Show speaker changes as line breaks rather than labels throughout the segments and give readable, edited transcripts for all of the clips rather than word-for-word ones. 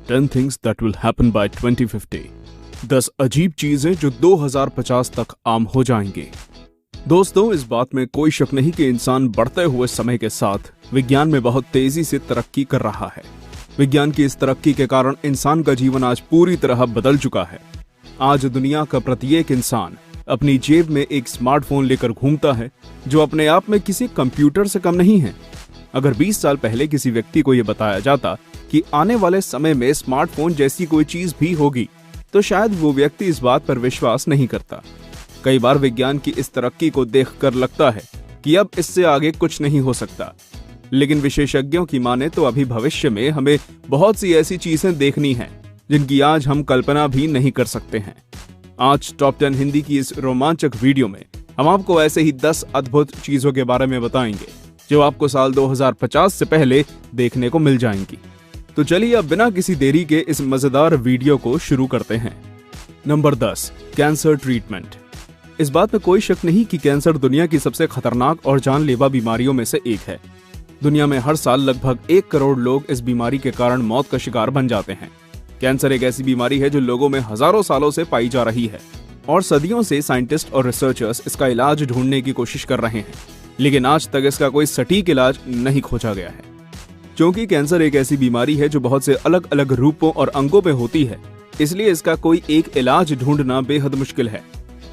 10 things that will happen by 2050। 10 अजीब चीजें जो 2050 तक आम हो जाएंगी। दोस्तों, इस बात में कोई शक नहीं कि इंसान बढ़ते हुए समय के साथ विज्ञान में बहुत तेजी से तरक्की कर रहा है। विज्ञान की इस तरक्की के कारण इंसान का जीवन आज पूरी तरह बदल चुका है। आज दुनिया का प्रत्येक इंसान अपनी जेब में एक स्मार्टफोन लेकर घूमता है, जो अपने आप में किसी कंप्यूटर से कम नहीं है। अगर 20 साल पहले किसी व्यक्ति को यह बताया जाता कि आने वाले समय में स्मार्टफोन जैसी कोई चीज भी होगी, तो शायद वो व्यक्ति इस बात पर विश्वास नहीं करता। कई बार विज्ञान की इस तरक्की को देखकर लगता है कि अब इससे आगे कुछ नहीं हो सकता, लेकिन विशेषज्ञों की माने तो अभी भविष्य में हमें बहुत सी ऐसी चीजें देखनी हैं जिनकी आज हम कल्पना भी नहीं कर सकते हैं। आज टॉप 10 हिंदी की इस रोमांचक वीडियो में हम आपको ऐसे ही 10 अद्भुत चीजों के बारे में बताएंगे जो आपको साल 2050 से पहले देखने को मिल जाएंगी। तो चलिए अब बिना किसी देरी के इस मजेदार वीडियो को शुरू करते हैं। Number 10, cancer treatment. इस बात में कोई शक नहीं कि कैंसर दुनिया की सबसे खतरनाक और जानलेवा बीमारियों में से एक है। दुनिया में हर साल लगभग 1 करोड़ लोग इस बीमारी के कारण मौत का शिकार बन जाते हैं। कैंसर एक ऐसी बीमारी है जो लोगों में हजारों सालों से पाई जा रही है और सदियों से साइंटिस्ट और रिसर्चर्स इसका इलाज ढूंढने की कोशिश कर रहे हैं, लेकिन आज तक इसका कोई सटीक इलाज नहीं खोजा गया है। क्योंकि कैंसर एक ऐसी बीमारी है जो बहुत से अलग अलग रूपों और अंगों में होती है, इसलिए इसका कोई एक इलाज ढूंढना बेहद मुश्किल है।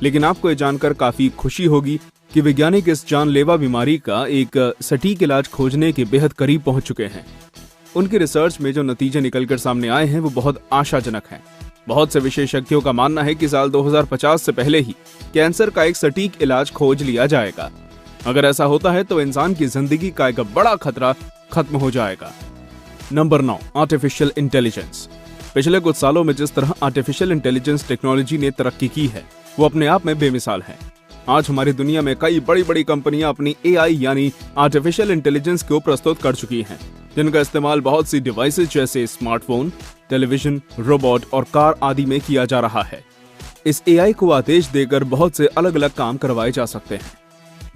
लेकिन आपको ये जानकर काफी खुशी होगी कि वैज्ञानिक इस जानलेवा बीमारी का एक सटीक इलाज खोजने के बेहद करीब पहुंच चुके हैं। उनकी रिसर्च में जो नतीजे निकलकर सामने आए हैं वो बहुत आशाजनक हैं। बहुत से विशेषज्ञों का मानना है कि साल 2050 से पहले ही कैंसर का एक सटीक इलाज खोज लिया जाएगा। अगर ऐसा होता है तो इंसान की जिंदगी का एक बड़ा खतरा खत्म हो जाएगा। Number 9, artificial intelligence. पिछले कुछ सालों में जिस तरह आर्टिफिशियल इंटेलिजेंस टेक्नोलॉजी ने तरक्की की है वो अपने आप में बेमिसाल है। आज हमारी दुनिया में कई बड़ी बड़ी कंपनियां अपनी AI यानी आर्टिफिशियल इंटेलिजेंस को प्रस्तुत कर चुकी हैं, जिनका इस्तेमाल बहुत सी डिवाइसेस जैसे स्मार्टफोन, टेलीविजन, रोबोट और कार आदि में किया जा रहा है। इस AI को आदेश देकर बहुत से अलग अलग काम करवाए जा सकते हैं।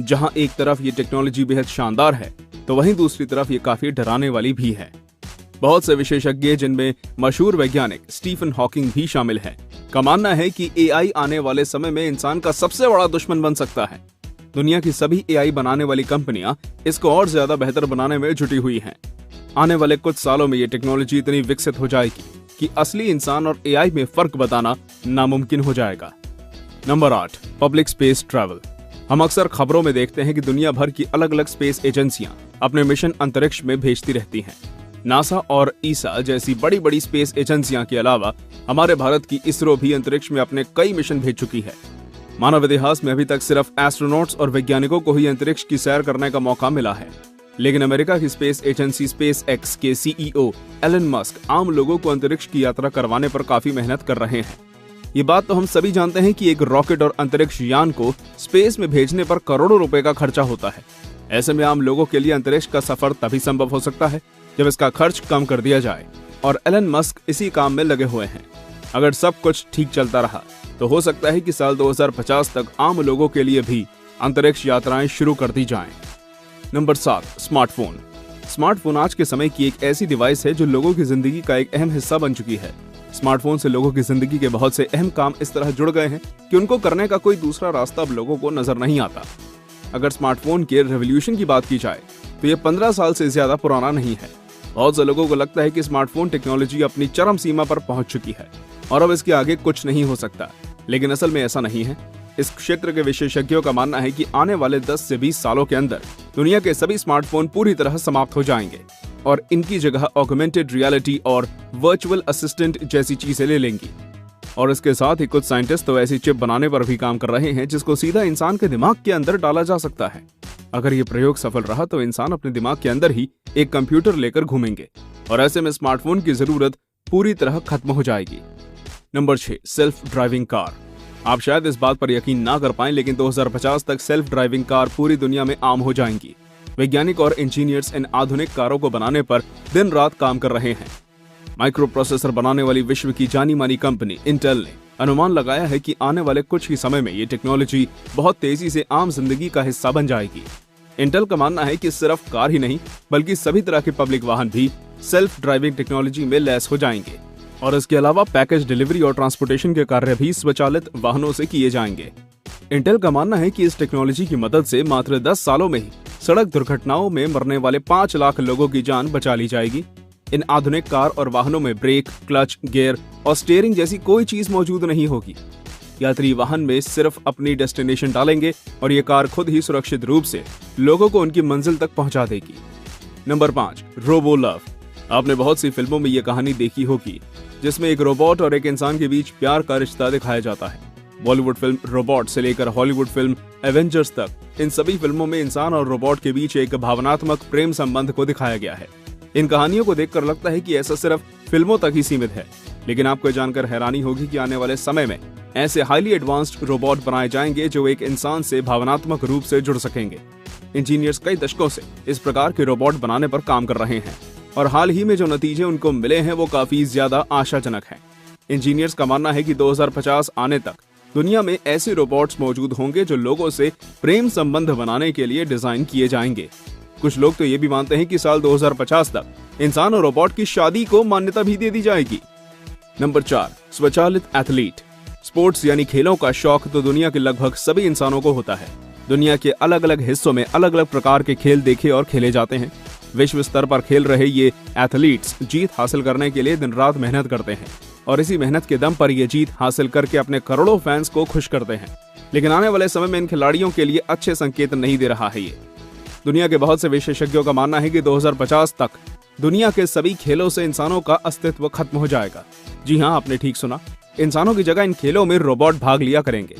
जहां एक तरफ ये टेक्नोलॉजी बेहद शानदार है, तो वहीं दूसरी तरफ ये काफी डराने वाली भी है। बहुत से विशेषज्ञ, जिनमें मशहूर वैज्ञानिक स्टीफन हॉकिंग भी शामिल हैं, का मानना है कि AI आने वाले समय में इंसान का सबसे बड़ा दुश्मन बन सकता है। दुनिया की सभी AI बनाने वाली कंपनियां इसको और ज्यादा बेहतर बनाने में जुटी हुई हैं। आने वाले कुछ सालों में ये टेक्नोलॉजी इतनी विकसित हो जाएगी कि असली इंसान और AI में फर्क बताना नामुमकिन हो जाएगा। Number 8, public space travel. हम अक्सर खबरों में देखते हैं कि दुनिया भर की अलग अलग स्पेस एजेंसियां अपने मिशन अंतरिक्ष में भेजती रहती हैं। नासा और ईसा जैसी बड़ी बड़ी स्पेस एजेंसियां के अलावा हमारे भारत की इसरो भी अंतरिक्ष में अपने कई मिशन भेज चुकी है। मानव इतिहास में अभी तक सिर्फ एस्ट्रोनॉट्स और वैज्ञानिकों को ही अंतरिक्ष की सैर करने का मौका मिला है, लेकिन अमेरिका की स्पेस एजेंसी SpaceX के CEO एलन मस्क आम लोगों को अंतरिक्ष की यात्रा करवाने पर काफी मेहनत कर रहे हैं। ये बात तो हम सभी जानते हैं कि एक रॉकेट और अंतरिक्ष यान को स्पेस में भेजने पर करोड़ों रुपए का खर्चा होता है। ऐसे में आम लोगों के लिए अंतरिक्ष का सफर तभी संभव हो सकता है जब इसका खर्च कम कर दिया जाए, और एलन मस्क इसी काम में लगे हुए हैं। अगर सब कुछ ठीक चलता रहा तो हो सकता है कि साल 2050 तक आम लोगों के लिए भी अंतरिक्ष यात्राएं शुरू कर दी जाएं। Number 7, smartphone. स्मार्टफोन आज के समय की एक ऐसी डिवाइस है जो लोगों की जिंदगी का एक अहम हिस्सा बन चुकी है। स्मार्टफोन से लोगों की जिंदगी के बहुत से अहम काम इस तरह जुड़ गए हैं कि उनको करने का कोई दूसरा रास्ता अब लोगों को नजर नहीं आता। अगर स्मार्टफोन के रेवोल्यूशन की बात की जाए तो ये 15 साल से ज्यादा पुराना नहीं है। बहुत से लोगों को लगता है कि स्मार्टफोन टेक्नोलॉजी अपनी चरम सीमा पर पहुंच चुकी है और अब इसके आगे कुछ नहीं हो सकता, लेकिन असल में ऐसा नहीं है। इस क्षेत्र के विशेषज्ञों का मानना है कि आने वाले 10 से 20 सालों के अंदर दुनिया के सभी स्मार्टफोन पूरी तरह समाप्त हो जाएंगे और इनकी जगह ऑगमेंटेड रियलिटी और वर्चुअल असिस्टेंट जैसी चीजें ले लेंगी। और इसके साथ ही कुछ साइंटिस्ट तो ऐसी चिप बनाने पर भी काम कर रहे हैं जिसको सीधा इंसान के दिमाग के अंदर डाला जा सकता है। अगर ये प्रयोग सफल रहा तो इंसान अपने दिमाग के अंदर ही एक कंप्यूटर लेकर घूमेंगे और ऐसे में स्मार्टफोन की जरूरत पूरी तरह खत्म हो जाएगी। Number 6, self driving car. आप शायद इस बात पर यकीन ना कर पाएं, लेकिन 2050 तक सेल्फ ड्राइविंग कार पूरी दुनिया में आम हो जाएंगी। वैज्ञानिक और इंजीनियर्स इन आधुनिक कारों को बनाने पर दिन रात काम कर रहे हैं। माइक्रो प्रोसेसर बनाने वाली विश्व की जानी मानी कंपनी इंटेल ने अनुमान लगाया है कि आने वाले कुछ ही समय में ये टेक्नोलॉजी बहुत तेजी से आम जिंदगी का हिस्सा बन जाएगी। इंटेल का मानना है कि सिर्फ कार ही नहीं बल्कि सभी तरह के पब्लिक वाहन भी सेल्फ ड्राइविंग टेक्नोलॉजी में लैस हो जाएंगे और इसके अलावा पैकेज डिलीवरी और ट्रांसपोर्टेशन के कार्य भी स्वचालित वाहनों से किए जाएंगे। इंटेल का मानना है कि इस टेक्नोलॉजी की मदद से मात्र 10 सालों में ही सड़क दुर्घटनाओं में मरने वाले 5 लाख लोगों की जान बचा ली जाएगी। इन आधुनिक कार और वाहनों में ब्रेक, क्लच, गियर और स्टीयरिंग जैसी कोई चीज मौजूद नहीं होगी। यात्री वाहन में सिर्फ अपनी डेस्टिनेशन डालेंगे और ये कार खुद ही सुरक्षित रूप से लोगों को उनकी मंजिल तक पहुंचा देगी। Number 5, robo love. आपने बहुत सी फिल्मों में ये कहानी देखी होगी जिसमें एक रोबोट और एक इंसान के बीच प्यार का रिश्ता दिखाया जाता है। बॉलीवुड फिल्म रोबोट से लेकर हॉलीवुड फिल्म एवेंजर्स तक, इन सभी फिल्मों में इंसान और रोबोट के बीच एक भावनात्मक प्रेम संबंध को दिखाया गया है। इन कहानियों को देखकर लगता है कि ऐसा सिर्फ फिल्मों तक ही सीमित है, लेकिन आपको जानकर हैरानी होगी कि आने वाले समय में ऐसे हाईली एडवांस्ड रोबोट बनाए जाएंगे जो एक इंसान से भावनात्मक रूप से जुड़ सकेंगे। इंजीनियर्स कई दशकों से इस प्रकार के रोबोट बनाने पर काम कर रहे हैं और हाल ही में जो नतीजे उनको मिले हैं वो काफी ज्यादा आशाजनक हैं। इंजीनियर्स का मानना है कि 2050 आने तक दुनिया में ऐसे रोबोट्स मौजूद होंगे जो लोगों से प्रेम संबंध बनाने के लिए डिजाइन किए जाएंगे। कुछ लोग तो ये भी मानते हैं कि साल 2050 तक इंसान और रोबोट की शादी को मान्यता भी दे दी जाएगी। नंबर 4, स्वचालित एथलीट। स्पोर्ट्स यानी खेलों का शौक तो दुनिया के लगभग सभी इंसानों को होता है। दुनिया के अलग अलग हिस्सों में अलग अलग प्रकार के खेल देखे और खेले जाते हैं। विश्व स्तर पर खेल रहे ये एथलीट्स जीत हासिल करने के लिए दिन रात मेहनत करते हैं और इसी मेहनत के दम पर ये जीत हासिल करके अपने करोड़ों फैंस को खुश करते हैं। लेकिन आने वाले समय में इन खिलाड़ियों के लिए अच्छे संकेत नहीं दे रहा है। ये दुनिया के बहुत से विशेषज्ञों का मानना है कि 2050 तक दुनिया के सभी खेलों से इंसानों का अस्तित्व खत्म हो जाएगा। जी हाँ, आपने ठीक सुना, इंसानों की जगह इन खेलों में रोबोट भाग लिया करेंगे।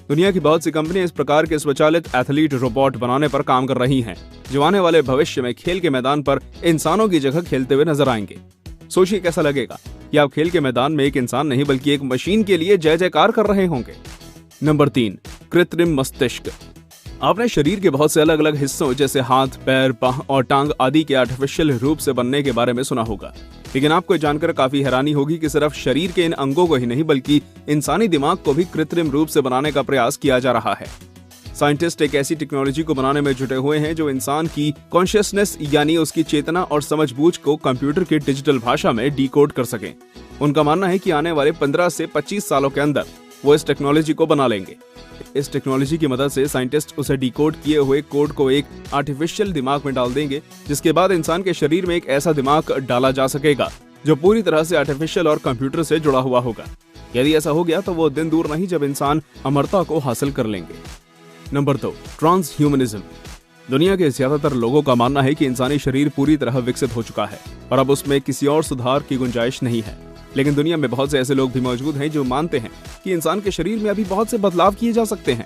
दुनिया की बहुत सी कंपनियां इस प्रकार के स्वचालित एथलीट रोबोट बनाने पर काम कर रही हैं, जो आने वाले भविष्य में खेल के मैदान पर इंसानों की जगह खेलते हुए नजर आएंगे। सोचिए कैसा लगेगा कि आप खेल के मैदान में एक इंसान नहीं बल्कि एक मशीन के लिए जय जयकार कर रहे होंगे। नंबर 3, कृत्रिम मस्तिष्क। आपने शरीर के बहुत से अलग अलग हिस्सों जैसे हाथ, पैर, बाह और टांग आदि के आर्टिफिशियल रूप से बनने के बारे में सुना होगा, लेकिन आपको जानकर काफी हैरानी होगी कि सिर्फ शरीर के इन अंगों को ही नहीं बल्कि इंसानी दिमाग को भी कृत्रिम रूप से बनाने का प्रयास किया जा रहा है। साइंटिस्ट एक ऐसी टेक्नोलॉजी को बनाने में जुटे हुए हैं जो इंसान की कॉन्शियसनेस यानी उसकी चेतना और समझबूझ को कंप्यूटर की डिजिटल भाषा में डिकोड कर सकें। उनका मानना है कि आने वाले 15 से 25 सालों के अंदर वो इस टेक्नोलॉजी को बना लेंगे। इस टेक्नोलॉजी की मदद से साइंटिस्ट उसे डिकोड किए हुए कोड को एक आर्टिफिशियल दिमाग में डाल देंगे, जिसके बाद इंसान के शरीर में एक ऐसा दिमाग डाला जा सकेगा जो पूरी तरह से आर्टिफिशियल और कंप्यूटर से जुड़ा हुआ होगा। यदि ऐसा हो गया तो वो दिन दूर नहीं जब इंसान अमरता को हासिल कर लेंगे। Number 2, transhumanism. दुनिया के ज्यादातर लोगों का मानना है कि इंसानी शरीर पूरी तरह विकसित हो चुका है और अब उसमें किसी और सुधार की गुंजाइश नहीं है। लेकिन दुनिया में बहुत से ऐसे लोग भी मौजूद हैं जो मानते हैं कि इंसान के शरीर में अभी बहुत से बदलाव किए जा सकते हैं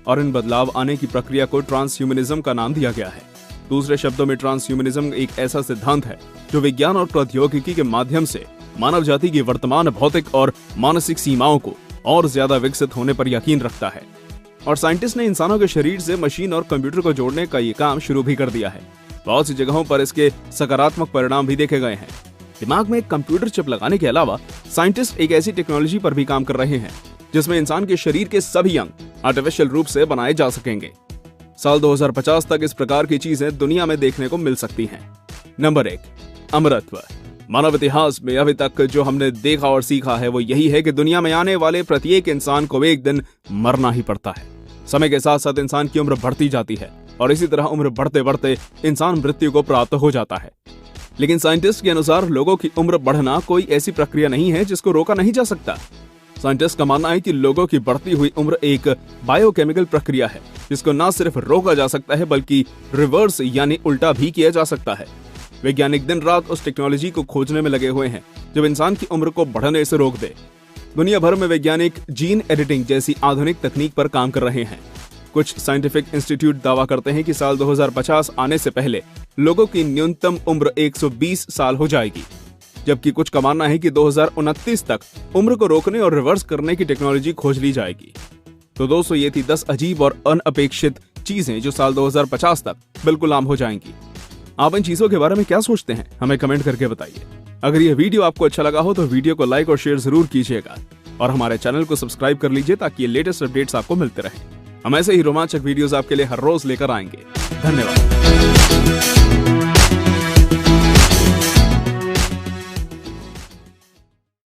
और इन बदलाव आने की प्रक्रिया को ट्रांसह्यूमनिज्म का नाम दिया गया है। दूसरे शब्दों में ट्रांसह्यूमनिज्म एक ऐसा सिद्धांत है जो विज्ञान और प्रौद्योगिकी के माध्यम से मानव जाति की वर्तमान भौतिक और मानसिक सीमाओं को और ज्यादा विकसित होने पर यकीन रखता है। और साइंटिस्ट ने इंसानों के शरीर से मशीन और कंप्यूटर को जोड़ने का ये काम शुरू भी कर दिया है। बहुत सी जगहों पर इसके सकारात्मक परिणाम भी देखे गए हैं। दिमाग में एक कंप्यूटर चिप लगाने के अलावा साइंटिस्ट एक ऐसी टेक्नोलॉजी पर भी काम कर रहे हैं जिसमें इंसान के शरीर के सभी अंग आर्टिफिशियल रूप से बनाए जा सकेंगे। साल 2050 तक इस प्रकार की चीजें दुनिया में देखने को मिल सकती हैं। नंबर 1, अमरत्व। मानव इतिहास में अभी तक जो हमने देखा और सीखा है वो यही है कि दुनिया में आने वाले प्रत्येक इंसान को एक दिन मरना ही पड़ता है। समय के साथ साथ इंसान की उम्र बढ़ती जाती है और इसी तरह उम्र बढ़ते बढ़ते इंसान मृत्यु को प्राप्त हो जाता है। लेकिन साइंटिस्ट के अनुसार लोगों की उम्र बढ़ना कोई ऐसी प्रक्रिया नहीं है जिसको रोका नहीं जा सकता। साइंटिस्ट का मानना है कि लोगों की बढ़ती हुई उम्र एक बायोकेमिकल प्रक्रिया है जिसको न सिर्फ रोका जा सकता है बल्कि रिवर्स यानी उल्टा भी किया जा सकता है। वैज्ञानिक दिन रात उस टेक्नोलॉजी को खोजने में लगे हुए हैं जो इंसान की उम्र को बढ़ने से रोक दे। दुनिया भर में वैज्ञानिक जीन एडिटिंग जैसी आधुनिक तकनीक पर काम कर रहे हैं। कुछ साइंटिफिक इंस्टीट्यूट दावा करते हैं कि साल 2050 आने से पहले लोगों की न्यूनतम उम्र 120 साल हो जाएगी, जबकि कुछ का मानना है कि 2029 तक उम्र को रोकने और रिवर्स करने की टेक्नोलॉजी खोज ली जाएगी। तो दोस्तों, ये थी 10 अजीब और अनअपेक्षित चीजें जो साल 2050 तक बिल्कुल आम हो जाएंगी। आप इन चीजों के बारे में क्या सोचते हैं, हमें कमेंट करके बताइए। अगर यह वीडियो आपको अच्छा लगा हो तो वीडियो को लाइक और शेयर जरूर कीजिएगा और हमारे चैनल को सब्सक्राइब कर लीजिए ताकि ये लेटेस्ट अपडेट्स आपको मिलते रहें। हम ऐसे ही रोमांचक वीडियोस आपके लिए हर रोज लेकर आएंगे। धन्यवाद।